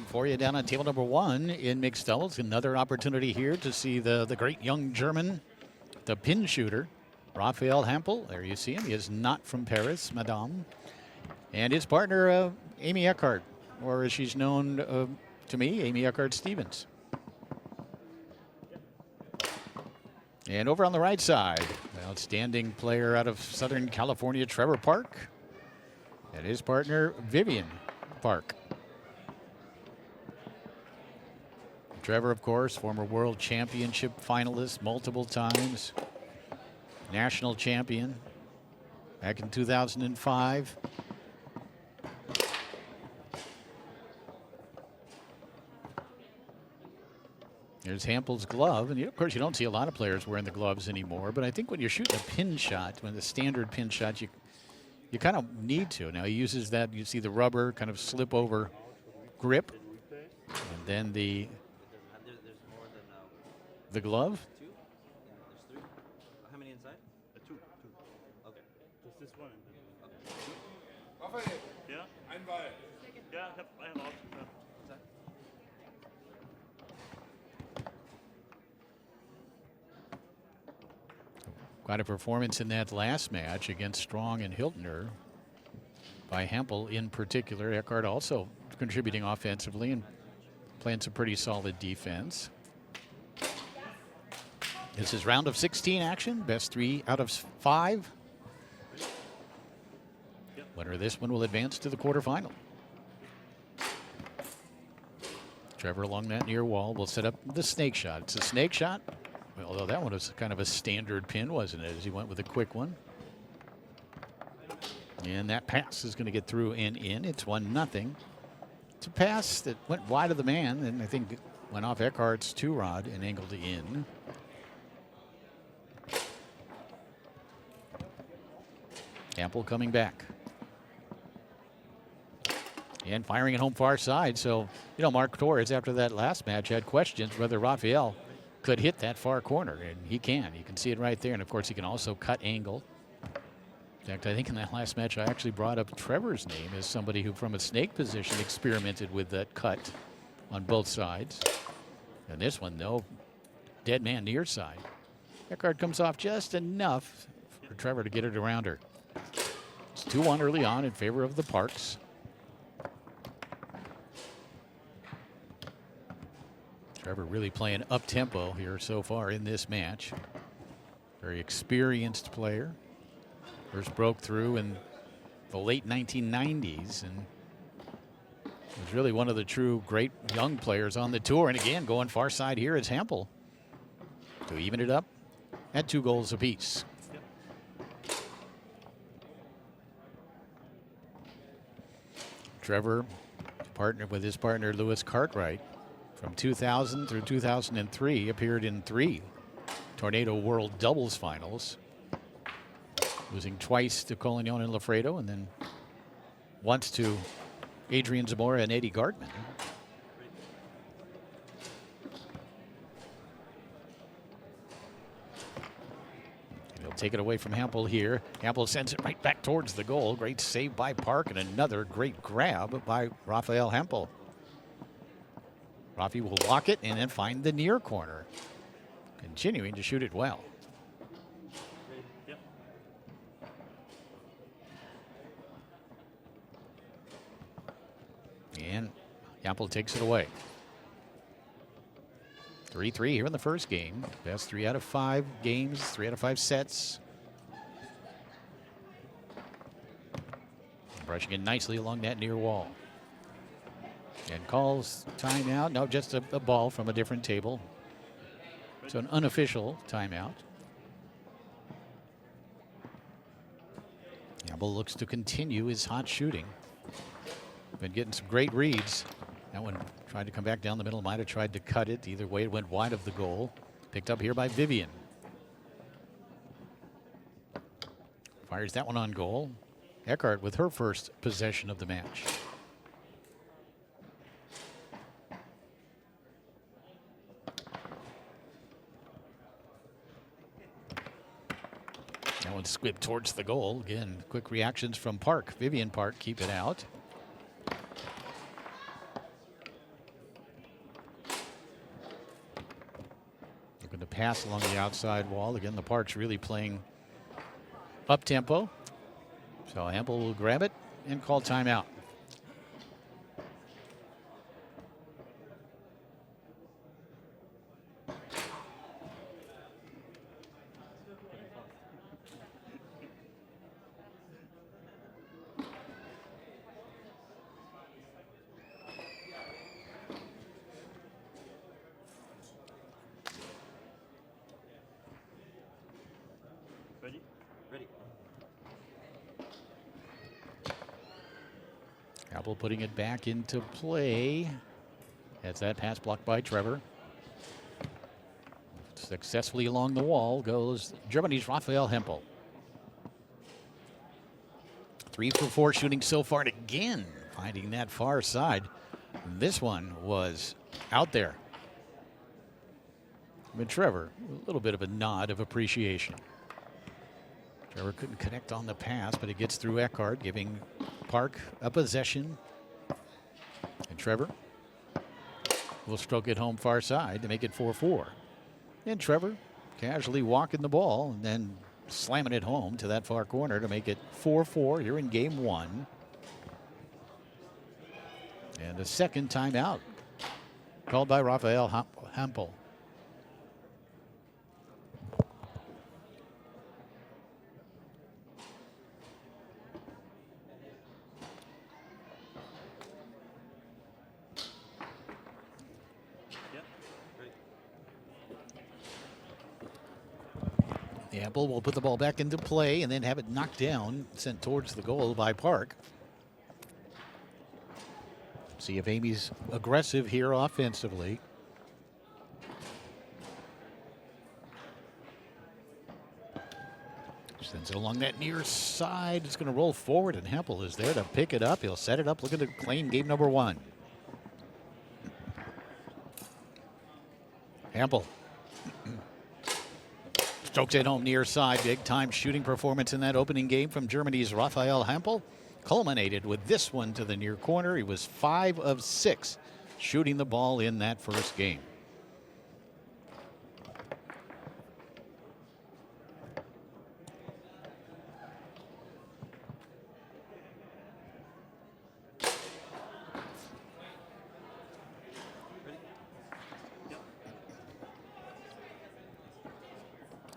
for you down on table number 1 in mixed doubles. Another opportunity here to see the great young German, the pin shooter, Raphael Hampel. There you see him. He is not from Paris, madame. And his partner, Amy Eckhart, or as she's known to me, Amy Eckhart-Stevens. And over on the right side, outstanding player out of Southern California, Trevor Park, and his partner, Vivian Park. Trevor, of course, former world championship finalist multiple times, national champion back in 2005. There's Hampel's glove, and of course you don't see a lot of players wearing the gloves anymore, but I think when you're shooting a pin shot, when the standard pin shot, you kind of need to. Now he uses that, you see the rubber kind of slip over grip, and then the glove. Two? There's 3? How many inside? 2. Okay. Just this one. Okay. Raphael. Yeah? Ein Ball. Yeah, I have option. Quite a performance in that last match against Strong and Hiltner by Hampel in particular. Eckhart also contributing offensively and playing some pretty solid defense. This is round of 16 action, best 3 out of 5. Winner of this one will advance to the quarterfinal. Trevor along that near wall will set up the snake shot. It's a snake shot, although that one was kind of a standard pin, wasn't it, as he went with a quick one. And that pass is going to get through and in. It's 1-0. It's a pass that went wide of the man, and I think went off Eckhart's 2-rod and angled in. Hampel coming back. And firing it home far side. So, you know, Mark Torres, after that last match, had questions whether Raphael could hit that far corner, and he can. You can see it right there, and of course he can also cut angle. In fact, I think in that last match I actually brought up Trevor's name as somebody who from a snake position experimented with that cut on both sides. And this one, though, dead man near side. Eckhart comes off just enough for Trevor to get it around her. It's 2-1 early on in favor of the Parks. Trevor really playing up-tempo here so far in this match. Very experienced player. First broke through in the late 1990s and was really one of the true great young players on the tour. And again, going far side here is Hampel to even it up at 2 goals apiece. Trevor partnered with his partner Lewis Cartwright. From 2000 through 2003, appeared in 3 Tornado World Doubles Finals, losing twice to Collignon and Lafredo, and then once to Adrian Zamora and Eddie Gartman. He'll take it away from Hampel here. Hampel sends it right back towards the goal. Great save by Park, and another great grab by Raphael Hampel. Rafi will walk it and then find the near corner. Continuing to shoot it well. Yep. And Hampel takes it away. 3-3 here in the first game. Best 3 out of 5 games, 3 out of 5 sets. Brushing it nicely along that near wall. And calls timeout. No, just a ball from a different table. So an unofficial timeout. Hampel looks to continue his hot shooting. Been getting some great reads. That one tried to come back down the middle. Might have tried to cut it. Either way, it went wide of the goal. Picked up here by Vivian. Fires that one on goal. Eckhart with her first possession of the match. That one squibbed towards the goal. Again, quick reactions from Park. Vivian Park keep it out. pass along the outside wall. Again, the Park's really playing up-tempo. So Hampel will grab it and call timeout. Ready? Ready. Hampel putting it back into play. As that pass blocked by Trevor. Successfully along the wall goes Germany's Raphael Hampel. 3 for 4 shooting so far, and again finding that far side. This one was out there. But Trevor, a little bit of a nod of appreciation. Trevor couldn't connect on the pass, but it gets through Eckhart, giving Park a possession. And Trevor will stroke it home far side to make it 4-4. And Trevor casually walking the ball and then slamming it home to that far corner to make it 4-4 here in game 1. And a second timeout called by Raphael Hampel. Yeah. Ready. Hampel will put the ball back into play and then have it knocked down, sent towards the goal by Park. See if Amy's aggressive here offensively. Sends it along that near side. It's going to roll forward, and Hampel is there to pick it up. He'll set it up, looking to claim game number 1. Hampel strokes it home near side. Big time shooting performance in that opening game from Germany's Raphael Hampel. Culminated with this one to the near corner. He was 5 of 6 shooting the ball in that first game.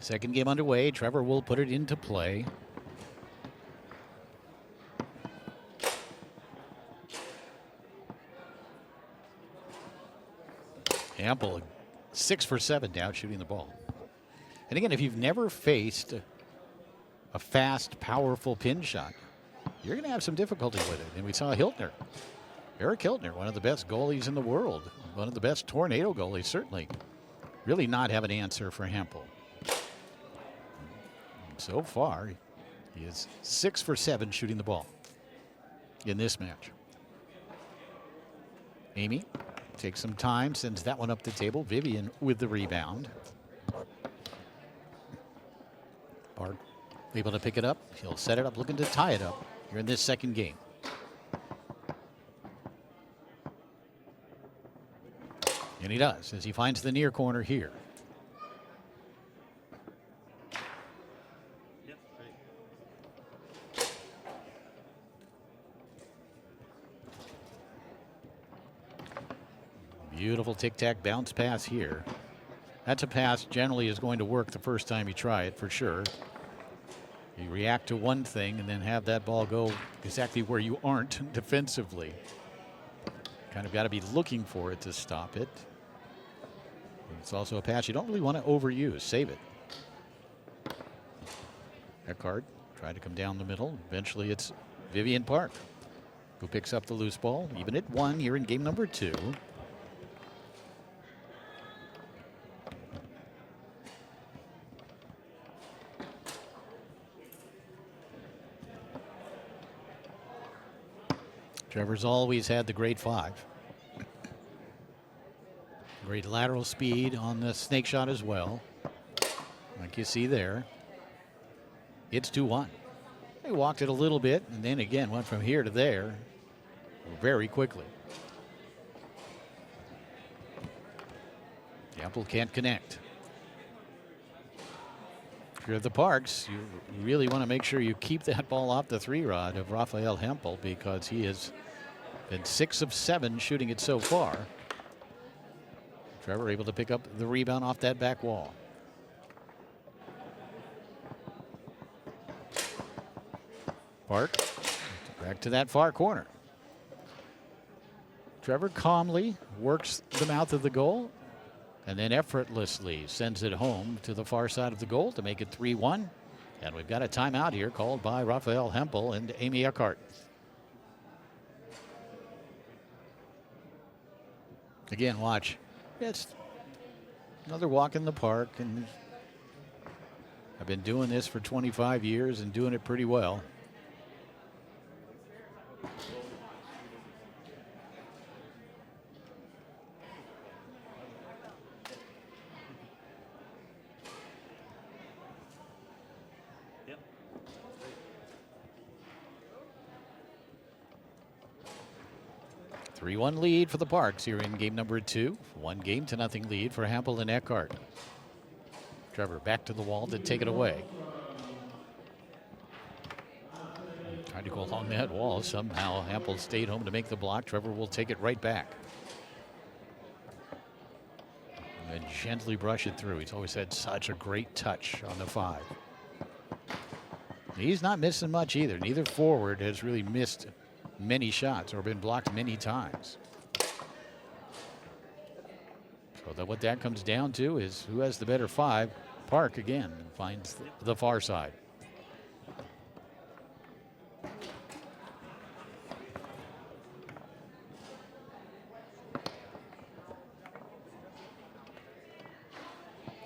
Second game underway. Trevor will put it into play. Hampel, 6 for 7 now shooting the ball. And again, if you've never faced a fast, powerful pin shot, you're going to have some difficulty with it. And we saw Hiltner, Eric Hiltner, one of the best goalies in the world, one of the best tornado goalies, certainly, really not have an answer for Hampel. So far, he is 6 for 7 shooting the ball in this match. Amy takes some time, sends that one up the table. Vivian with the rebound. Park able to pick it up. He'll set it up, looking to tie it up here in this second game. And he does, as he finds the near corner here. Yeah. Ready. Beautiful tic-tac bounce pass here. That's a pass generally is going to work the first time you try it, for sure. You react to one thing and then have that ball go exactly where you aren't defensively. Kind of got to be looking for it to stop it. It's also a pass you don't really want to overuse. Save it. Eckhart tried to come down the middle. Eventually it's Vivian Park who picks up the loose ball, even at 1 here in game number 2. Trevor's always had the great 5. Great lateral speed on the snake shot as well. Like you see there. It's 2-1. They walked it a little bit and then again went from here to there very quickly. Hampel can't connect. you're the Parks, you really want to make sure you keep that ball off the 3-rod of Raphael Hampel, because he has been 6 of 7 shooting it so far. Trevor able to pick up the rebound off that back wall. Park back to that far corner. Trevor calmly works the mouth of the goal and then effortlessly sends it home to the far side of the goal to make it 3-1. And we've got a timeout here called by Raphael Hampel and Amy Eckhart. Again, watch. It's another walk in the park, and I've been doing this for 25 years and doing it pretty well. Yep. 3-1 lead for the Parks here in game number 2. 1-0 lead for Hampel and Eckhart. Trevor back to the wall to take it away. Trying to go along that wall. Somehow Hampel stayed home to make the block. Trevor will take it right back. And gently brush it through. He's always had such a great touch on the 5. He's not missing much either. Neither forward has really missed many shots or been blocked many times. So what that comes down to is who has the better 5. Park again finds the far side.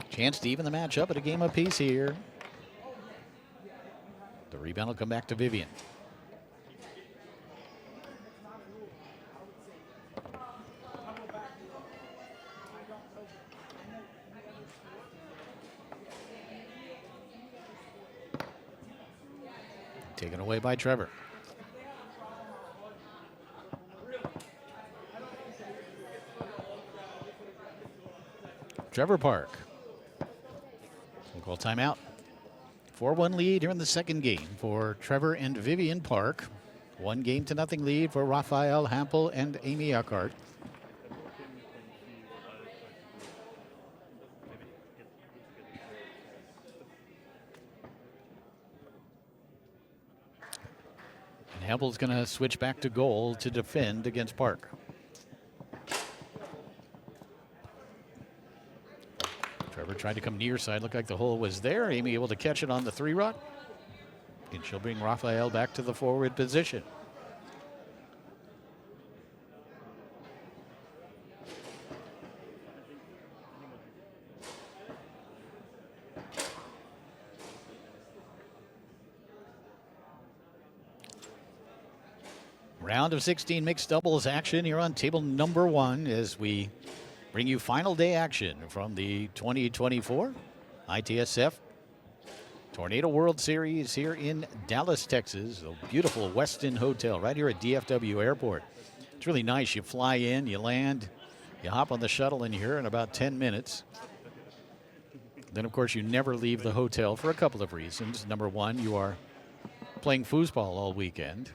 Chance to even the match up at a game apiece here. The rebound will come back to Vivian. Taken away by Trevor. Trevor Park. We'll call timeout. 4-1 lead here in the second game for Trevor and Vivian Park. 1-0 lead for Raphael Hampel and Amy Eckhart. Hampel's going to switch back to goal to defend against Park. Trevor tried to come near side. Looked like the hole was there. Amy able to catch it on the 3-rod. And she'll bring Raphael back to the forward position. Round of 16 mixed doubles action here on table number 1 as we bring you final day action from the 2024 ITSF Tornado World Series here in Dallas, Texas. A beautiful Westin Hotel right here at DFW Airport. It's really nice. You fly in, you land, you hop on the shuttle, and you're here in about 10 minutes. Then, of course, you never leave the hotel for a couple of reasons. Number one, you are playing foosball all weekend.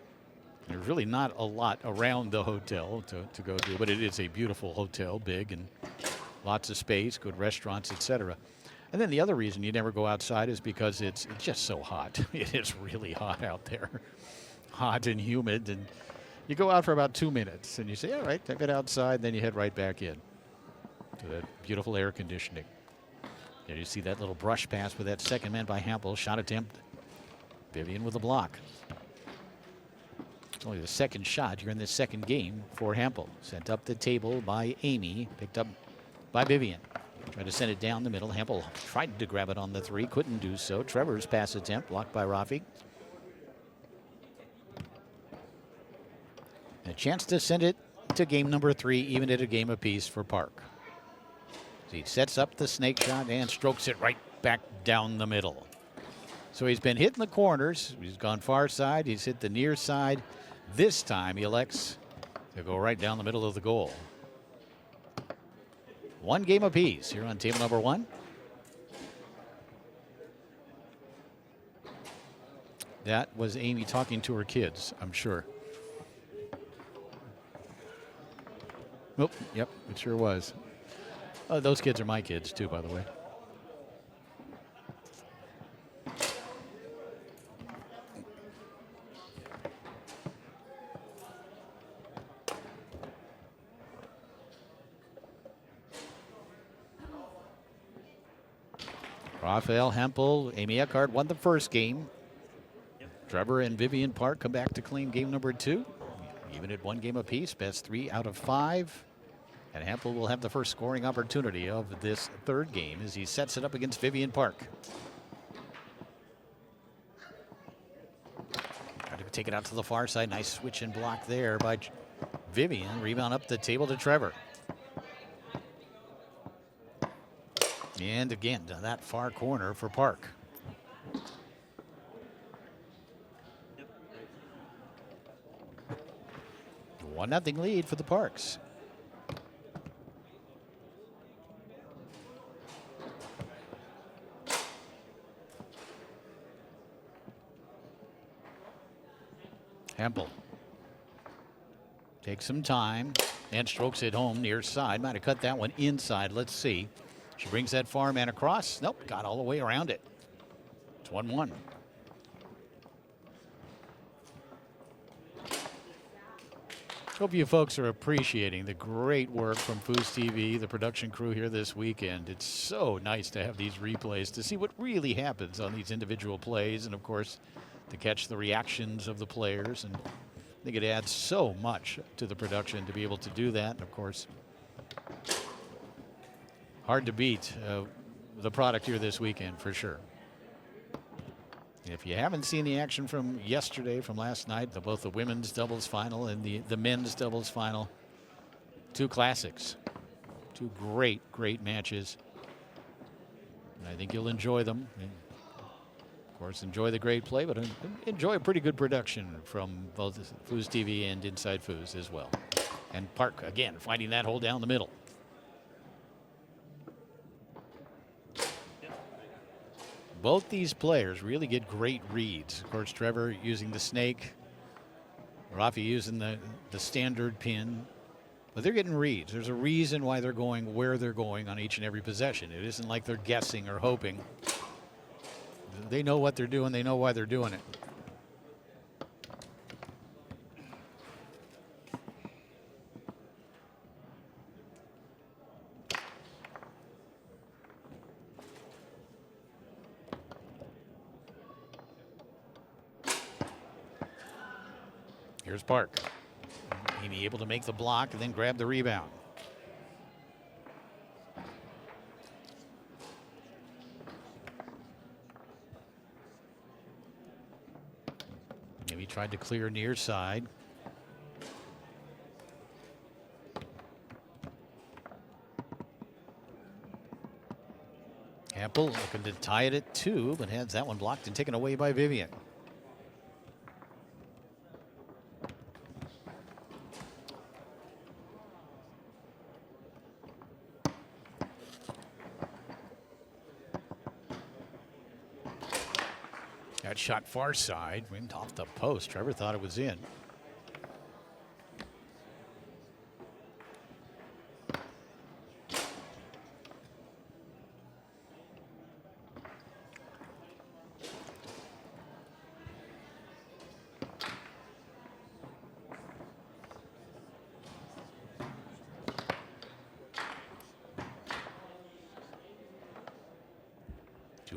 There's really not a lot around the hotel to go to, but it is a beautiful hotel, big and lots of space, good restaurants, etc. And then the other reason you never go outside is because it's just so hot. It is really hot out there, hot and humid. And you go out for about 2 minutes and you say, all right, I've been outside. Then you head right back in to that beautiful air conditioning. There you see that little brush pass with that second man by Hampel. Shot attempt. Vivian with a block. It's only the second shot here in this second game for Hampel. Sent up the table by Amy. Picked up by Vivian. Tried to send it down the middle. Hampel tried to grab it on the 3. Couldn't do so. Trevor's pass attempt blocked by Rafi. A chance to send it to game number 3, even at a game apiece for Park. He sets up the snake shot and strokes it right back down the middle. So he's been hitting the corners. He's gone far side. He's hit the near side. This time he elects to go right down the middle of the goal. 1 game apiece here on table number 1. That was Amy talking to her kids, I'm sure. Oh, yep, it sure was. Those kids are my kids, too, by the way. Raphael, Hampel, Amy Eckhart won the first game. Yep. Trevor and Vivian Park come back to claim game number 2. Even at 1 game apiece, best 3 out of 5. And Hampel will have the first scoring opportunity of this third game as he sets it up against Vivian Park. Trying to take it out to the far side. Nice switch and block there by Vivian. Rebound up the table to Trevor. And again, to that far corner for Park. Yep. 1-0 lead for the Parks. Hampel takes some time and strokes it home near side. Might have cut that one inside. Let's see. She brings that far man across. Nope, got all the way around it. It's 1-1. Hope you folks are appreciating the great work from Foos TV, the production crew here this weekend. It's so nice to have these replays to see what really happens on these individual plays, and of course, to catch the reactions of the players. And I think it adds so much to the production to be able to do that. And of course, hard to beat the product here this weekend for sure. If you haven't seen the action from yesterday, from last night, both the women's doubles final and the men's doubles final, 2 classics, 2 great matches. And I think you'll enjoy them. And of course, enjoy the great play, but enjoy a pretty good production from both Foos TV and Inside Foos as well. And Park, again, finding that hole down the middle. Both these players really get great reads. Of course, Trevor using the snake, Raphael using the standard pin. But they're getting reads. There's a reason why they're going where they're going on each and every possession. It isn't like they're guessing or hoping. They know what they're doing. They know why they're doing it. Here's Park. Amy able to make the block and then grab the rebound. Amy tried to clear near side. Hampel looking to tie it at 2, but has that one blocked and taken away by Vivian. That shot far side, went off the post. Trevor thought it was in.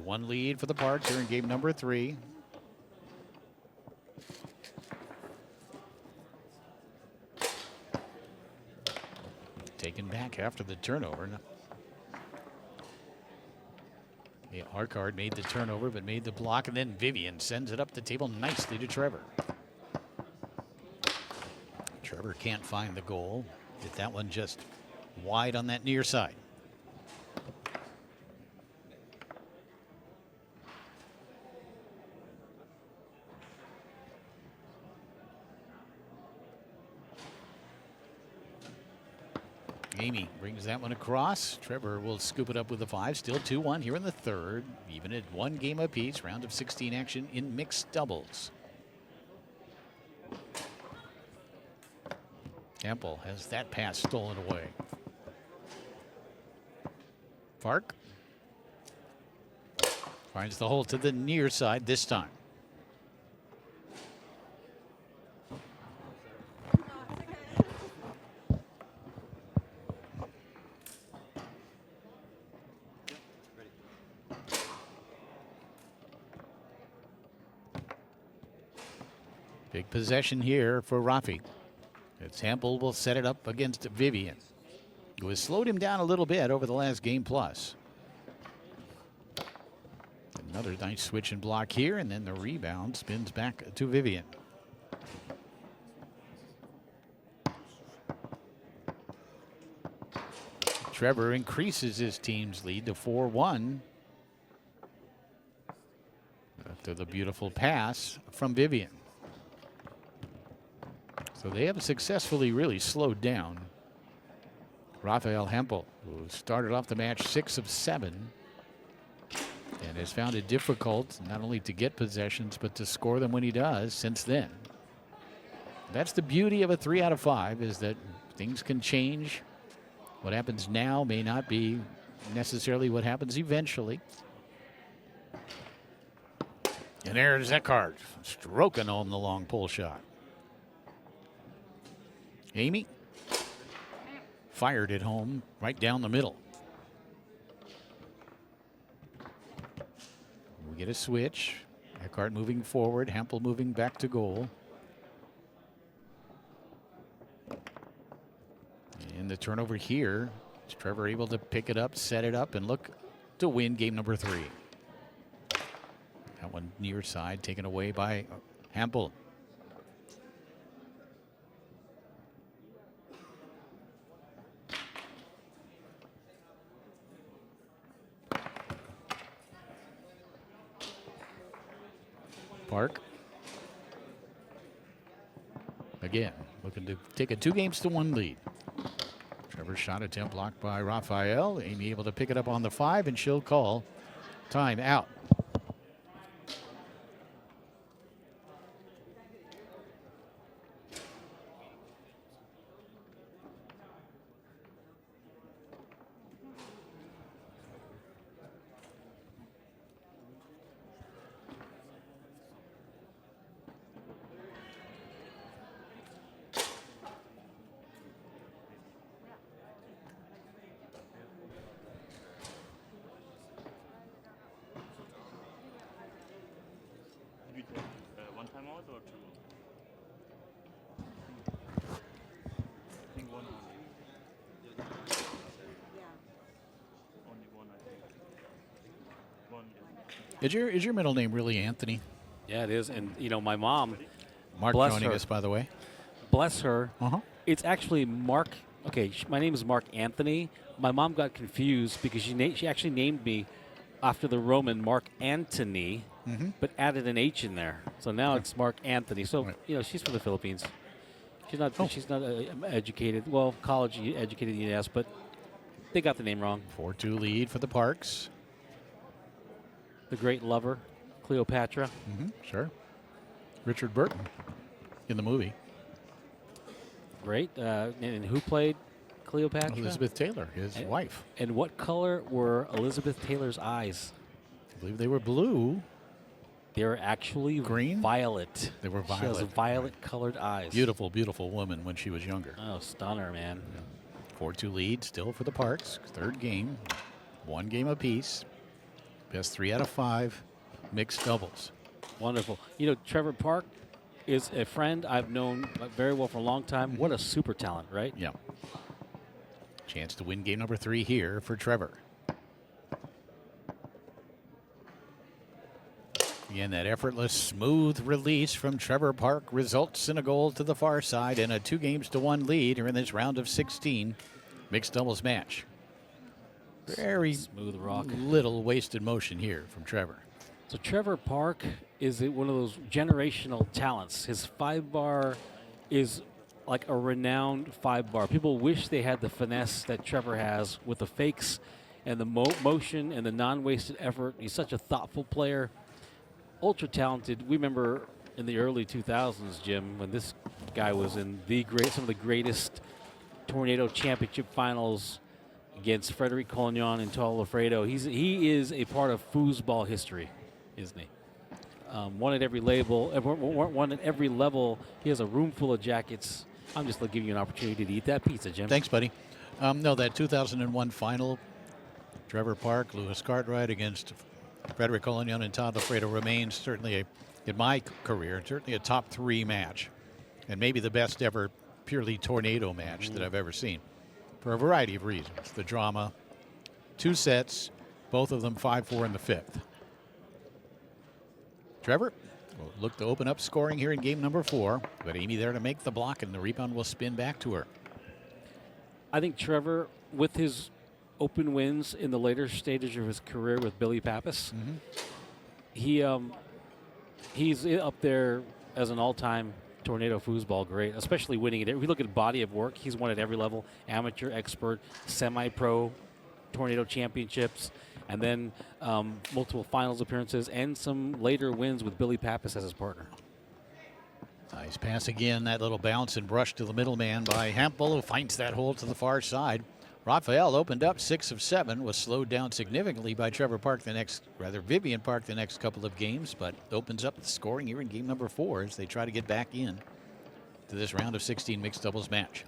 One lead for the Parks here in game number 3. Taken back after the turnover. Yeah, Eckhart made the turnover, but made the block, and then Vivian sends it up the table nicely to Trevor. Trevor can't find the goal. Hit that one just wide on that near side. Amy brings that one across. Trevor will scoop it up with the 5. Still 2-1 here in the third. Even at 1 game apiece. Round of 16 action in mixed doubles. Hampel has that pass stolen away. Park finds the hole to the near side this time. Big possession here for Rafi. It's Hampel will set it up against Vivian, who has slowed him down a little bit over the last game plus. Another nice switch and block here, and then the rebound spins back to Vivian. Trevor increases his team's lead to 4-1 after the beautiful pass from Vivian. So they have successfully really slowed down Raphael Hampel, who started off the match 6 of 7 and has found it difficult not only to get possessions but to score them when he does since then. That's the beauty of a 3 out of 5, is that things can change. What happens now may not be necessarily what happens eventually. And there's Eckhart stroking home the long pull shot. Amy fired it home right down the middle. We get a switch. Eckhart moving forward, Hampel moving back to goal. And the turnover here. Is Trevor able to pick it up, set it up, and look to win game number 3. That one near side taken away by Hampel. Park. Again, looking to take a 2-1 lead. Trevor's shot attempt blocked by Raphael. Amy able to pick it up on the 5, and she'll call time out. Did you take one timeout or 2? I think 1 only. Only 1, I think. 1, yeah. Is your middle name really Anthony? Yeah, it is. And, you know, my mom, Mark Bless joining her. us, by the way. bless her, Uh-huh. it's actually Mark. Okay, my name is Mark Anthony. My mom got confused because she actually named me after the Roman Mark Antony, but added an H in there. So now it's Mark Anthony. So, Right. you know, she's from the Philippines. She's not Oh. she's not educated. Well, college educated, yes, but they got the name wrong. 4-2 lead for the Parks. The great lover, Cleopatra. Sure. Richard Burton in the movie. Great. And who played Cleopatra? Elizabeth Taylor, his wife. And what color were Elizabeth Taylor's eyes? I believe they were blue. They're actually Green? violet. They were She has violet. violet-colored eyes. Beautiful, beautiful woman when she was younger. Oh, stunner, man. 4-2 lead still for the Parks. Third game. 1 game apiece. Best 3 out of 5. Mixed doubles. Wonderful. You know, Trevor Park is a friend I've known very well for a long time. What a super talent, right? Yeah. Chance to win game number 3 here for Trevor. Again, that effortless, smooth release from Trevor Park results in a goal to the far side and a 2-1 lead here in this round of 16 mixed doubles match. Very Smooth rock. little wasted motion here from Trevor. So Trevor Park is one of those generational talents. His 5-bar is like a renowned 5-bar. People wish they had the finesse that Trevor has with the fakes and the motion and the non-wasted effort. He's such a thoughtful player, ultra talented. We remember in the early 2000s, Jim, when this guy was in some of the greatest Tornado Championship finals against Frederic Collignon and Tolo Alfredo. He is a part of foosball history, isn't he? One at every label, one at every level. He has a room full of jackets. I'm just giving you an opportunity to eat that pizza, Jim. Thanks, buddy. No, that 2001 final, Trevor Park, Lewis Cartwright against Frederic Collignon and Todd Alfredo remains certainly, in my career, certainly a top 3 match, and maybe the best ever purely tornado match that I've ever seen, for a variety of reasons. The drama, 2 sets, both of them 5-4 in the 5th. Trevor will look to open up scoring here in game number 4, but Amy there to make the block, and the rebound will spin back to her. I think Trevor, with his open wins in the later stages of his career with Billy Pappas, he's up there as an all-time tornado foosball great, especially winning it. If we look at body of work, he's won at every level: amateur, expert, semi-pro, tornado championships, and then multiple finals appearances and some later wins with Billy Pappas as his partner. Nice pass again, that little bounce and brush to the middleman by Hampel, who finds that hole to the far side. Raphael opened up 6 of 7, was slowed down significantly by Vivian Park the next couple of games, but opens up the scoring here in game number 4 as they try to get back in to this round of 16 mixed doubles match.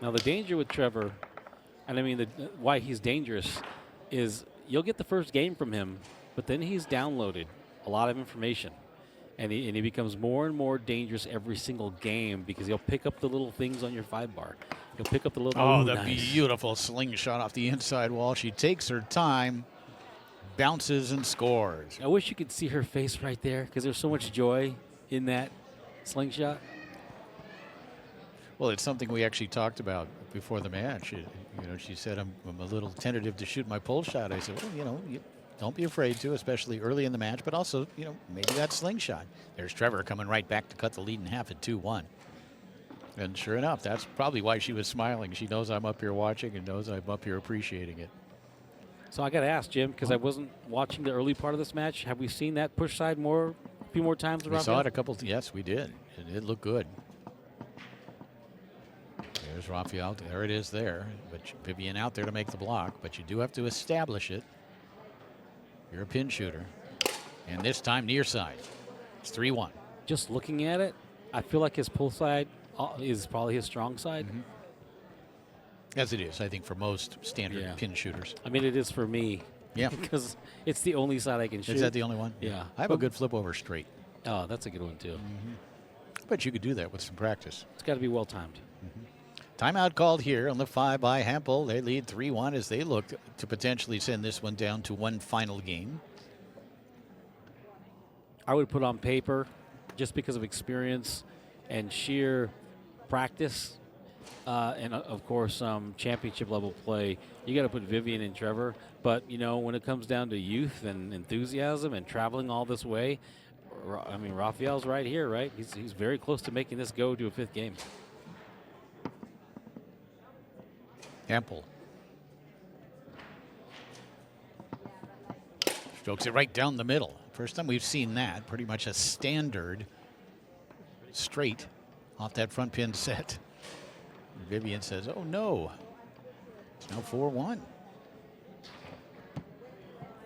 Now the danger with Trevor, and I mean why he's dangerous, is you'll get the first game from him, but then he's downloaded a lot of information. And he becomes more and more dangerous every single game because he'll pick up the little things on your 5-bar. He'll pick up the little. Oh, the nice. beautiful slingshot off the inside wall. She takes her time, bounces, and scores. I wish you could see her face right there because there's so much joy in that slingshot. Well, it's something we actually talked about before the match. She said, I'm a little tentative to shoot my pull shot. I said, well, don't be afraid to, especially early in the match, but also, maybe that slingshot. There's Trevor coming right back to cut the lead in half at 2-1. And sure enough, that's probably why she was smiling. She knows I'm up here watching and knows I'm up here appreciating it. So I got to ask, Jim, because I wasn't watching the early part of this match. Have we seen that push side a few more times? We saw it a couple. Yes, we did. It looked good. There's Raphael. There it is there. But Vivian out there to make the block. But you do have to establish it. You're a pin shooter. And this time near side. It's 3-1. Just looking at it, I feel like his pull side is probably his strong side. As it is, I think, for most standard pin shooters. I mean, it is for me. Yeah. Because it's the only side I can shoot. Is that the only one? Yeah. I have a good flip over straight. Oh, that's a good one, too. But you could do that with some practice. It's got to be well timed. Timeout called here on the 5 by Hampel. They lead 3-1 as they look to potentially send this one down to one final game. I would put on paper, just because of experience and sheer practice, and of course championship level play, you got to put Vivian and Trevor. But when it comes down to youth and enthusiasm and traveling all this way, I mean, Raphael's right here, right? He's very close to making this go to a 5th game. Hampel strokes it right down the middle. First time we've seen that. Pretty much a standard straight off that front pin set. And Vivian says, oh no. It's now 4-1.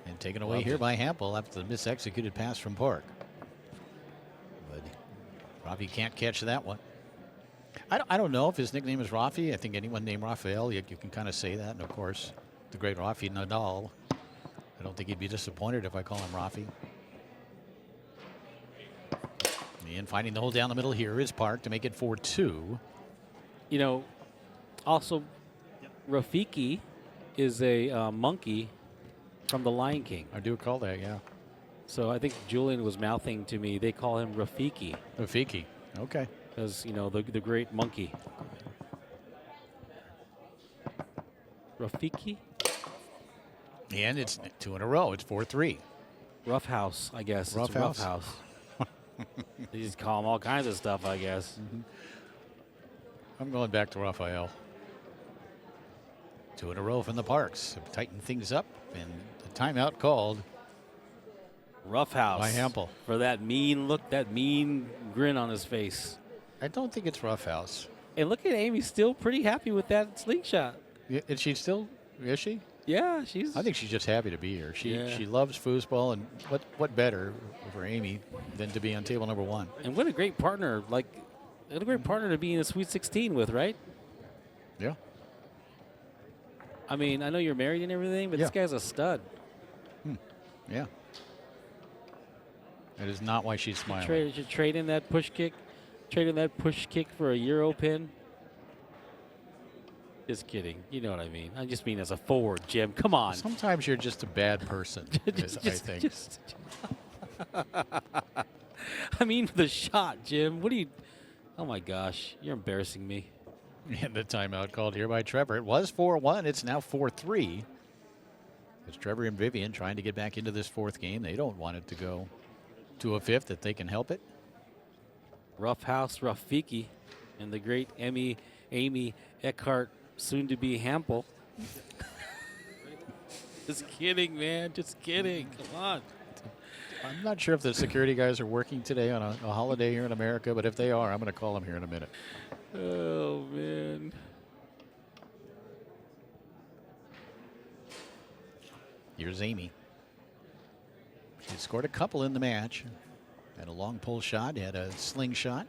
And taken away here by Hampel after the misexecuted pass from Park. But Rafi can't catch that one. I don't know if his nickname is Rafi. I think anyone named Raphael, you can kind of say that. And of course, the great Rafi Nadal. I don't think he'd be disappointed if I call him Rafi. And finding the hole down the middle here is Park to make it 4-2. Also, Rafiki is a monkey from The Lion King. I do recall that, yeah. So I think Julian was mouthing to me, they call him Rafiki. Rafiki, okay. Because, the great monkey. Rafiki? And it's 2 in a row. It's 4-3. Rough house, I guess. Rough it's house. Rough house. They just call him all kinds of stuff, I guess. I'm going back to Raphael. 2 in a row from the Parks. Tighten things up, and the timeout called Roughhouse by Hampel. for that mean look, that mean grin on his face. I don't think it's Roughhouse. And look at Amy, still pretty happy with that slingshot. Is she still? Is she? Yeah, she's. I think she's just happy to be here. She Yeah. she loves foosball, and what better for Amy than to be on table number 1? And what a great partner! Like, what a great partner to be in a Sweet 16 with, right? Yeah. I mean, I know you're married and everything, but Yeah. this guy's a stud. Yeah. That is not why she's smiling. Should trade in that push kick. Trade in that push kick for a Euro pin. Just kidding. You know what I mean. I just mean as a forward, Jim. Come on. Sometimes you're just a bad person, I think. I mean the shot, Jim. What do you? Oh my gosh, you're embarrassing me. And the timeout called here by Trevor. It was 4-1. It's now 4-3. It's Trevor and Vivian trying to get back into this 4th game. They don't want it to go to a 5th if they can help it. Roughhouse Rafiki and the great Amy Eckhart, soon to be Hampel. Just kidding, man. Just kidding. Come on. I'm not sure if the security guys are working today on a holiday here in America, but if they are, I'm going to call them here in a minute. Oh, man. Here's Amy. She scored a couple in the match. Had a long pull shot, had a slingshot.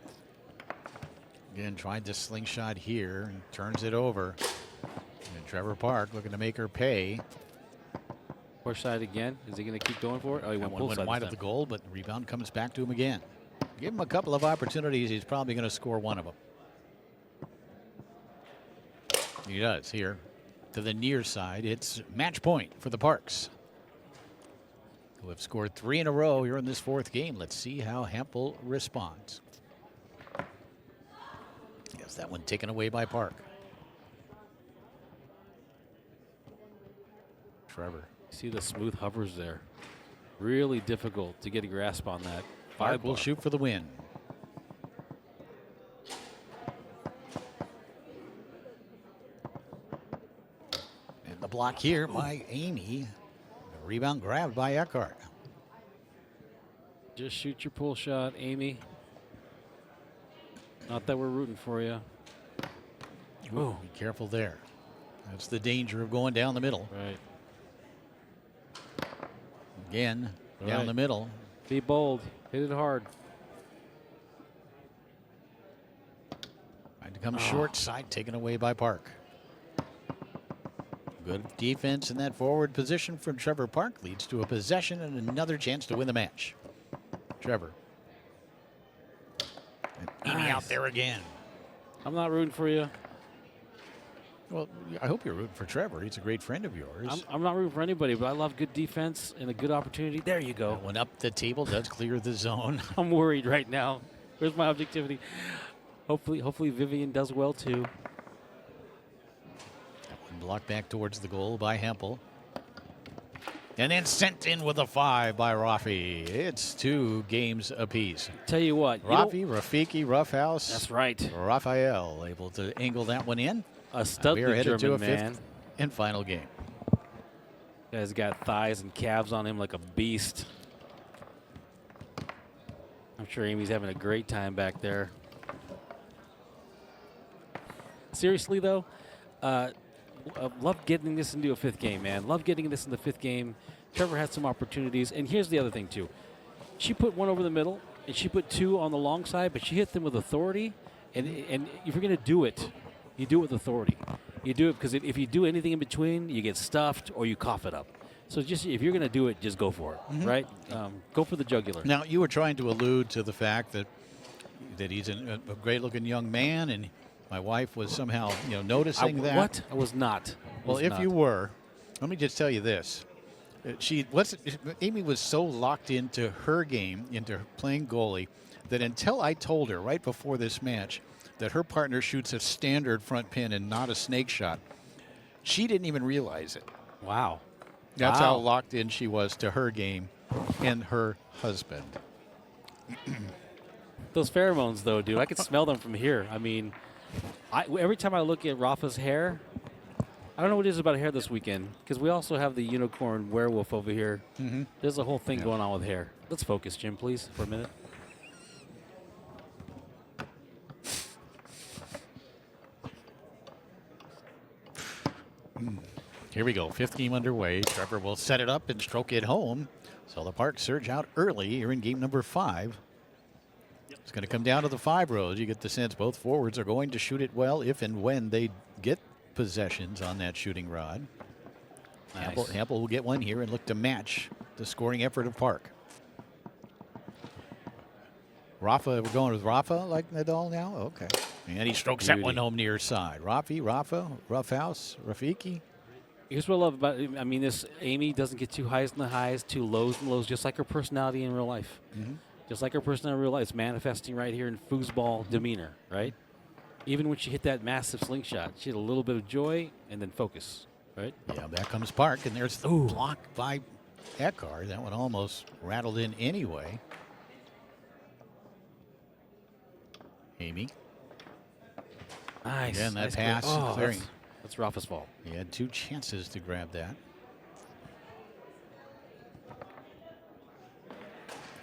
Again, tried the slingshot here and turns it over. And Trevor Park looking to make her pay. Push side again. Is he going to keep going for it? Oh, he That went one pull went side. wide of the goal, but the rebound comes back to him again. Give him a couple of opportunities. He's probably going to score one of them. He does here to the near side. It's match point for the Parks, who have scored 3 in a row here in this 4th game. Let's see how Hampel responds. Yes, that one taken away by Park. Trevor. See the smooth hovers there. Really difficult to get a grasp on that. Park will shoot for the win. And the block here by Amy. The rebound grabbed by Eckhart. Just shoot your pull shot, Amy. Not that we're rooting for you. Ooh, be careful there. That's the danger of going down the middle. Right. Again, down Right. the middle. Be bold. Hit it hard. Trying to come short side, taken away by Park. Good defense in that forward position from Trevor Park leads to a possession and another chance to win the match. Trevor. And Amy out there again. I'm not rooting for you. Well, I hope you're rooting for Trevor. He's a great friend of yours. I'm not rooting for anybody, but I love good defense and a good opportunity. There you go. That one up the table does clear the zone. I'm worried right now. Where's my objectivity? Hopefully Vivian does well too. That one blocked back towards the goal by Hampel. And then sent in with a 5 by Rafi. It's 2 games apiece. Tell you what, Rafi, Rafiki, Roughhouse. that's right. Raphael able to angle that one in. A stud We are headed to a German 5th man. and final game. Guy's got thighs and calves on him like a beast. I'm sure Amy's having a great time back there. Seriously, though, love getting this into a 5th game, man. Love getting this in the 5th game. Trevor had some opportunities. And here's the other thing, too. She put one over the middle, and she put 2 on the long side, but she hit them with authority. And if you're going to do it, you do it with authority. You do it because if you do anything in between, you get stuffed or you cough it up. So just if you're going to do it, just go for it, right? Go for the jugular. Now, you were trying to allude to the fact that he's a great-looking young man, and my wife was somehow, noticing that. What? I was not. Well, if you were, let me just tell you this. Amy was so locked into her game, into playing goalie, that until I told her right before this match that her partner shoots a standard front pin and not a snake shot, she didn't even realize it. Wow. That's how locked in she was to her game and her husband. Those pheromones, though, dude, I could smell them from here. I mean, every time I look at Rafa's hair, I don't know what it is about hair this weekend, because we also have the unicorn werewolf over here. There's a whole thing going on with hair. Let's focus, Jim, please, for a minute. Here we go. 5th game underway. Trevor will set it up and stroke it home. So the Parks surge out early here in game number 5. It's going to come down to the 5 rows. You get the sense both forwards are going to shoot it well if and when they get possessions on that shooting rod. Nice. Hampel will get one here and look to match the scoring effort of Park. Rafa, we're going with Rafa like Nadal now? Okay. And he strokes that one home near side. Rafa, Roughhouse, Rafiki. Here's what I love about it. I mean, this Amy doesn't get too highs in the highs, too lows in the lows, just like her personality in real life. Just like her personality in real life. It's manifesting right here in foosball demeanor, right? Even when she hit that massive slingshot, she had a little bit of joy and then focus, right? Yeah, back comes Park, and there's the block by Eckhart. That one almost rattled in anyway. Amy. Nice. Again, that nice pass. Oh, Clearing. that's Rafa's fault. He had 2 chances to grab that.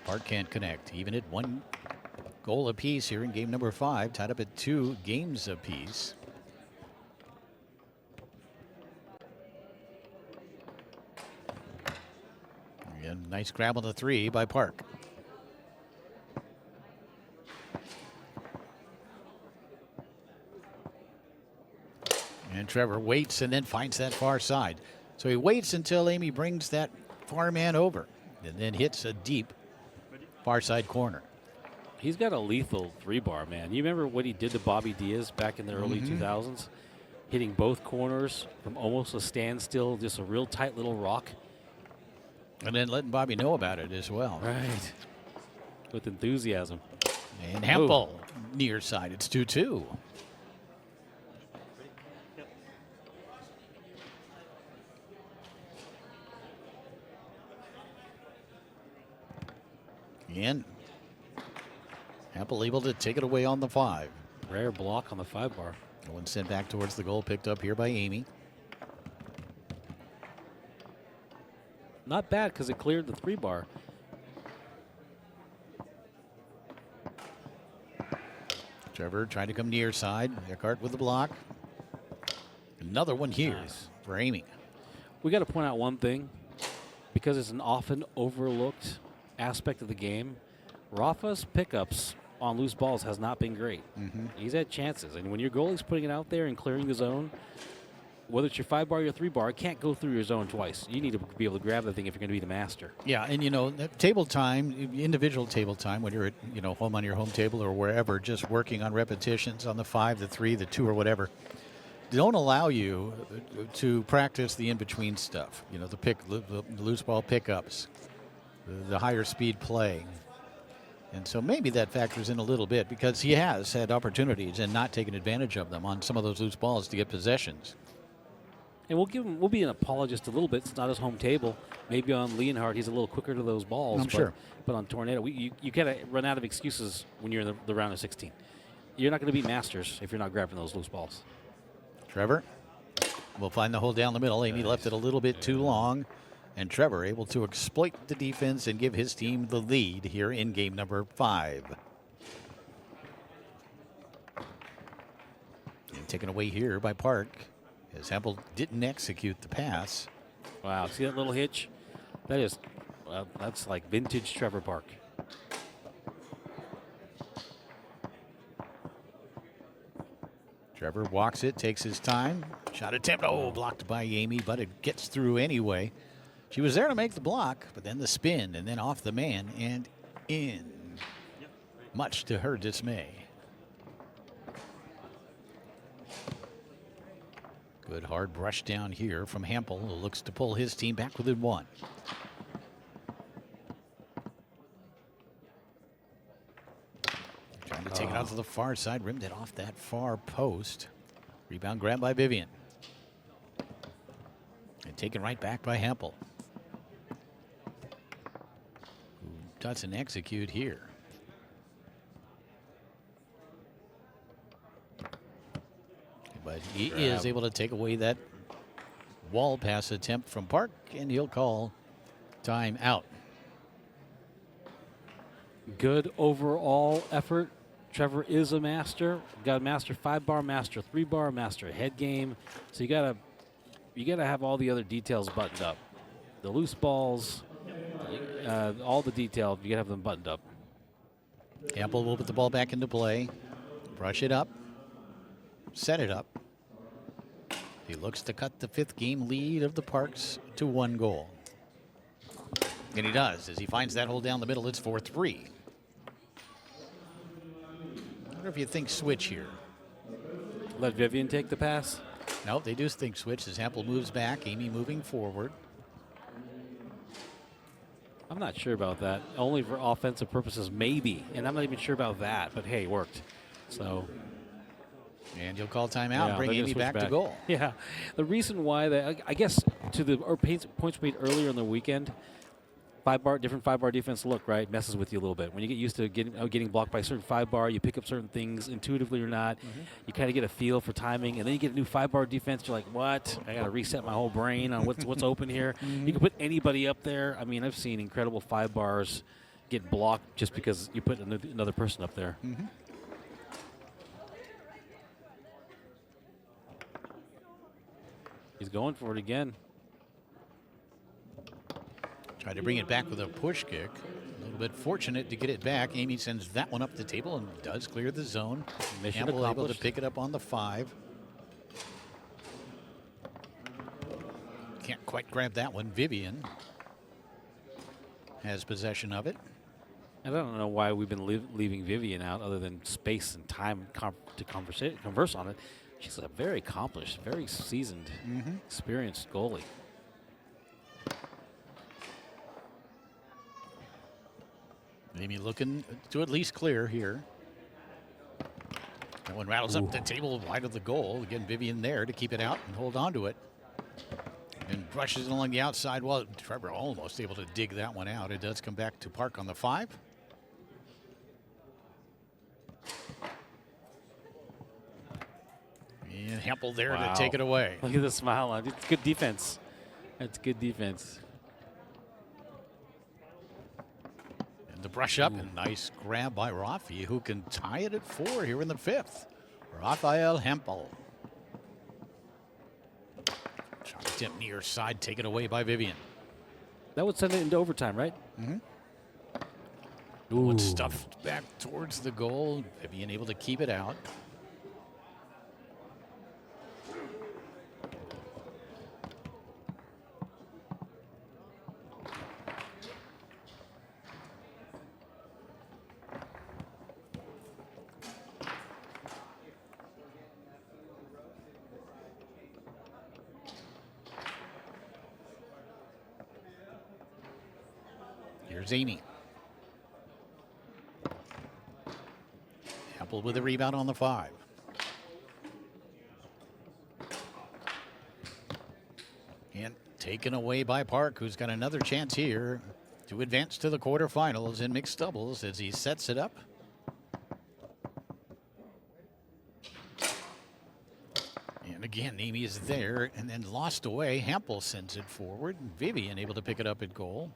Park can't connect. Even at 1 goal apiece here in game number 5. Tied up at 2 games apiece. Again, nice grab on the 3 by Park. And Trevor waits and then finds that far side. So he waits until Amy brings that far man over and then hits a deep far side corner. He's got a lethal 3-bar, man. You remember what he did to Bobby Diaz back in the early 2000s? Hitting both corners from almost a standstill, just a real tight little rock. And then letting Bobby know about it as well. Right. With enthusiasm. And Hampel near side. It's 2-2. And Hampel able to take it away on the 5. Rare block on the 5-bar. One sent back towards the goal, picked up here by Amy. Not bad because it cleared the 3-bar. Trevor trying to come near side. Eckhart with the block. Another one here for Amy. We got to point out one thing, because it's an often overlooked aspect of the game. Rafa's pickups on loose balls has not been great. He's had chances, and when your goalie's putting it out there and clearing the zone, whether it's your 5-bar or your 3-bar, it can't go through your zone twice. You need to be able to grab the thing if you're going to be the master. Yeah, and you know, table time, individual table time, when you're at, you know, home on your home table or wherever, just working on repetitions on the 5, the 3, the 2, or whatever, don't allow you to practice the in-between stuff. You know, the loose ball pickups, the higher speed play. And so maybe that factors in a little bit, because he has had opportunities and not taken advantage of them on some of those loose balls to get possessions. And we'll be an apologist a little bit. It's not his home table. Maybe on Leonhardt, he's a little quicker to those balls. I'm sure. But on Tornado, you got to run out of excuses when you're in the round of 16. You're not going to be masters if you're not grabbing those loose balls. Trevor will find the hole down the middle. Amy left it a little bit too long. And Trevor able to exploit the defense and give his team the lead here in game number 5. And taken away here by Park, as Hampel didn't execute the pass. Wow, see that little hitch? That is, well, that's like vintage Trevor Park. Trevor walks it, takes his time. Shot attempt, blocked by Amy, but it gets through anyway. She was there to make the block, but then the spin, and then off the man and in, much to her dismay. Good hard brush down here from Hampel, who looks to pull his team back within 1. Trying to take it out to the far side, rimmed it off that far post. Rebound grabbed by Vivian. And taken right back by Hampel. Doesn't execute here. He Grab. is able to take away that wall pass attempt from Park, and he'll call time out. Good overall effort. Trevor is a master. Got a master 5-bar, master 3-bar, master head game. So you gotta have all the other details buttoned up. The loose balls, all the detail. You gotta have them buttoned up. Hampel will put the ball back into play, brush it up, set it up. He looks to cut the 5th game lead of the Parks to 1 goal. And he does. As he finds that hole down the middle, it's 4-3. I wonder if you think switch here. Let Vivian take the pass. No, they do think switch as Hampel moves back, Amy moving forward. I'm not sure about that. Only for offensive purposes, maybe. And I'm not even sure about that. But hey, it worked. So. And you'll call timeout and bring they're gonna Amy switch back to goal. Yeah. The reason why I guess to the points made earlier in the weekend, different 5-bar defense look, right, messes with you a little bit. When you get used to getting blocked by a certain 5-bar, you pick up certain things intuitively or not. You kind of get a feel for timing, and then you get a new 5-bar defense. You're like, what? I got to reset my whole brain on what's open here. You can put anybody up there. I mean, I've seen incredible 5-bars get blocked just because you put another person up there. He's going for it again. Tried to bring it back with a push kick. A little bit fortunate to get it back. Amy sends that one up the table and does clear the zone. Mission Hampel able to accomplished. pick it up on the 5. Can't quite grab that one. Vivian has possession of it. I don't know why we've been leaving Vivian out other than space and time to converse on it. She's a very accomplished, very seasoned, experienced goalie. Amy looking to at least clear here. That one rattles up the table wide of the goal. Again, Vivian there to keep it out and hold on to it. And brushes it along the outside. Well, Trevor almost able to dig that one out. It does come back to Park on the 5. And Hampel there to take it away. Look at the smile on it. It's good defense. That's good defense. The brush up and nice grab by Rafi, who can tie it at 4 here in the 5th. Raphael Hampel. Shot attempt near side, taken away by Vivian. That would send it into overtime, right? One stuffed back towards the goal. Vivian able to keep it out. Here's Amy. Hampel with a rebound on the 5. And taken away by Park, who's got another chance here to advance to the quarterfinals in mixed doubles as he sets it up. And again, Amy is there and then lost away. Hampel sends it forward. Vivian able to pick it up at goal.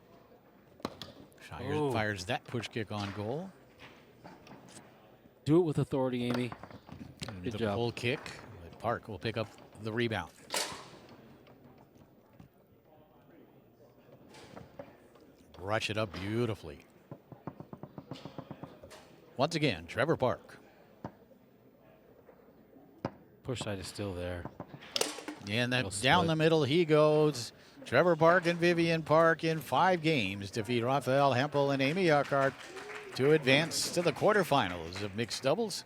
Fires that push kick on goal. Do it with authority, Amy. Good The job. pull kick. But Park will pick up the rebound. Rush it up beautifully. Once again, Trevor Park. Push side is still there. And then Well down split. the middle he goes. Trevor Park and Vivian Park in 5 games defeat Raphael Hampel and Amy Eckhart to advance to the quarterfinals of mixed doubles.